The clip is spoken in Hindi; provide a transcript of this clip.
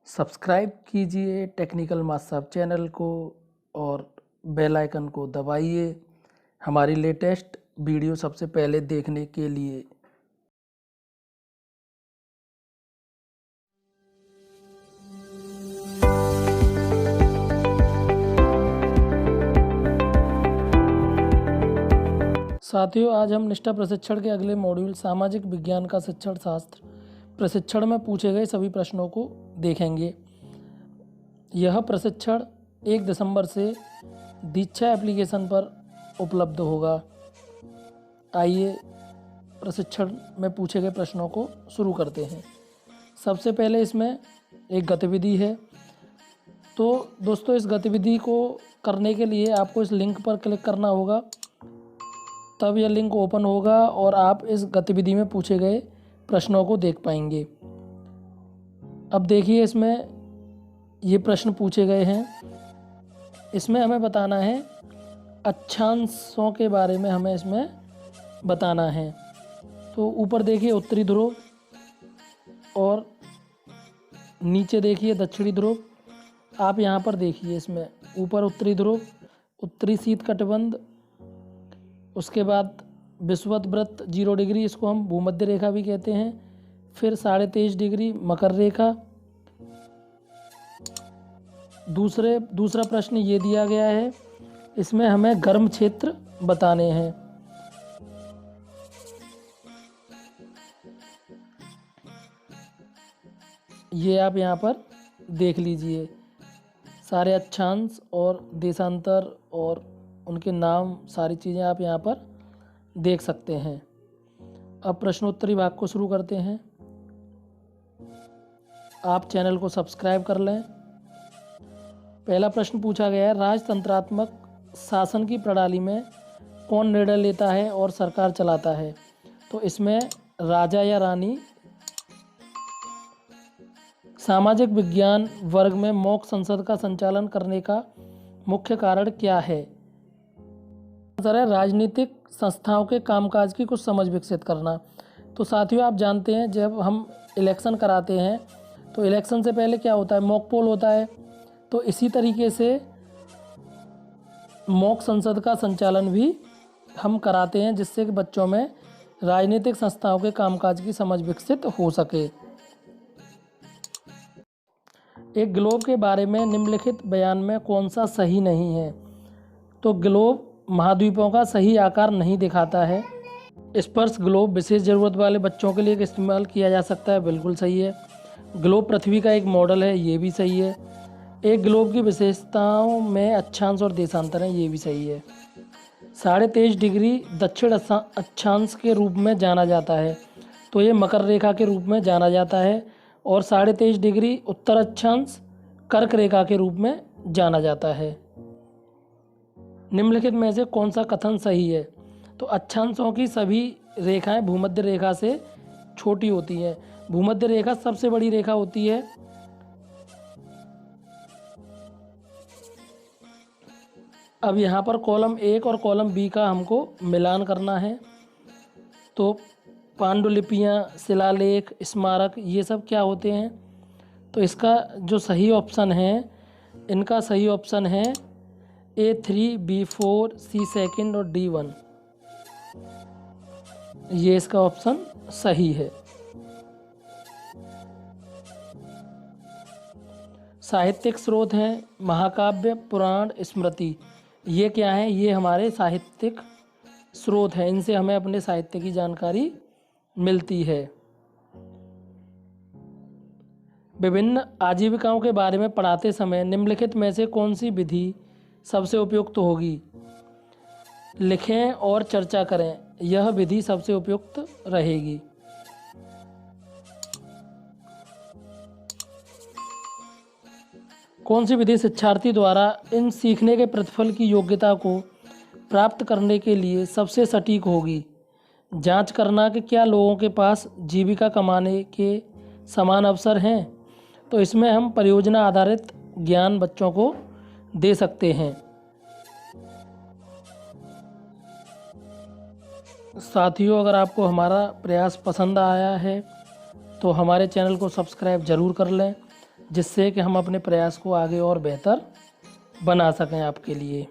सब्सक्राइब कीजिए टेक्निकल मास्टर चैनल को और बेल आइकन को दबाइए हमारी लेटेस्ट वीडियो सबसे पहले देखने के लिए। साथियों, आज हम निष्ठा प्रशिक्षण के अगले मॉड्यूल सामाजिक विज्ञान का शिक्षण शास्त्र प्रशिक्षण में पूछे गए सभी प्रश्नों को देखेंगे। यह प्रशिक्षण 1 दिसंबर से दीक्षा एप्लीकेशन पर उपलब्ध होगा। आइए प्रशिक्षण में पूछे गए प्रश्नों को शुरू करते हैं। सबसे पहले इसमें एक गतिविधि है। तो दोस्तों, इस गतिविधि को करने के लिए आपको इस लिंक पर क्लिक करना होगा, तब यह लिंक ओपन होगा और आप इस गतिविधि में पूछे गए प्रश्नों को देख पाएंगे। अब देखिए, इसमें ये प्रश्न पूछे गए हैं। इसमें हमें बताना है अक्षांशों के बारे में, हमें इसमें बताना है। तो ऊपर देखिए उत्तरी ध्रुव और नीचे देखिए दक्षिणी ध्रुव। आप यहाँ पर देखिए, इसमें ऊपर उत्तरी ध्रुव, उत्तरी शीतकटिबंध, उसके बाद विषुवत वृत्त 0 डिग्री, इसको हम भूमध्य रेखा भी कहते हैं। फिर 23.5 डिग्री मकर रेखा। दूसरा प्रश्न ये दिया गया है, इसमें हमें गर्म क्षेत्र बताने हैं। ये आप यहाँ पर देख लीजिए, सारे अक्षांश और देशांतर और उनके नाम, सारी चीज़ें आप यहाँ पर देख सकते हैं। अब प्रश्नोत्तरी भाग को शुरू करते हैं। आप चैनल को सब्सक्राइब कर लें। पहला प्रश्न पूछा गया है, राजतंत्रात्मक शासन की प्रणाली में कौन निर्णय लेता है और सरकार चलाता है? तो इसमें राजा या रानी। सामाजिक विज्ञान वर्ग में मॉक संसद का संचालन करने का मुख्य कारण क्या है? आंसर है राजनीतिक संस्थाओं के कामकाज की कुछ समझ विकसित करना। तो साथियों, आप जानते हैं जब हम इलेक्शन कराते हैं तो इलेक्शन से पहले क्या होता है, मॉक पोल होता है। तो इसी तरीके से मॉक संसद का संचालन भी हम कराते हैं, जिससे कि बच्चों में राजनीतिक संस्थाओं के कामकाज की समझ विकसित हो सके। एक ग्लोब के बारे में निम्नलिखित बयान में कौन सा सही नहीं है? तो ग्लोब महाद्वीपों का सही आकार नहीं दिखाता है। स्पर्श ग्लोब विशेष ज़रूरत वाले बच्चों के लिए इस्तेमाल किया जा सकता है, बिल्कुल सही है। ग्लोब पृथ्वी का एक मॉडल है, ये भी सही है। एक ग्लोब की विशेषताओं में अक्षांश और देशांतर हैं, ये भी सही है। 23.5 डिग्री दक्षिण अक्षांश के रूप में जाना जाता है, तो ये मकर रेखा के रूप में जाना जाता है। और 23.5 डिग्री उत्तर अक्षांश कर्क रेखा के रूप में जाना जाता है। निम्नलिखित में से कौन सा कथन सही है? तो अक्षांशों की सभी रेखाएं भूमध्य रेखा से छोटी होती हैं। भूमध्य रेखा सबसे बड़ी रेखा होती है। अब यहाँ पर कॉलम 1 और कॉलम बी का हमको मिलान करना है। तो पांडुलिपियाँ, शिलालेख, स्मारक, ये सब क्या होते हैं? तो इसका जो सही ऑप्शन है, इनका सही ऑप्शन है A3, B4, C सेकंड और D1। ये इसका ऑप्शन सही है। साहित्यिक स्रोत हैं महाकाव्य, पुराण, स्मृति। ये क्या है? ये हमारे साहित्यिक स्रोत हैं, इनसे हमें अपने साहित्य की जानकारी मिलती है। विभिन्न आजीविकाओं के बारे में पढ़ाते समय निम्नलिखित में से कौन सी विधि सबसे उपयुक्त होगी? लिखें और चर्चा करें, यह विधि सबसे उपयुक्त रहेगी। कौन सी विधि शिक्षार्थी द्वारा इन सीखने के प्रतिफल की योग्यता को प्राप्त करने के लिए सबसे सटीक होगी? जांच करना कि क्या लोगों के पास जीविका कमाने के समान अवसर हैं। तो इसमें हम परियोजना आधारित ज्ञान बच्चों को दे सकते हैं। साथियों, अगर आपको हमारा प्रयास पसंद आया है तो हमारे चैनल को सब्सक्राइब ज़रूर कर लें। जिससे कि हम अपने प्रयास को आगे और बेहतर बना सकें आपके लिए।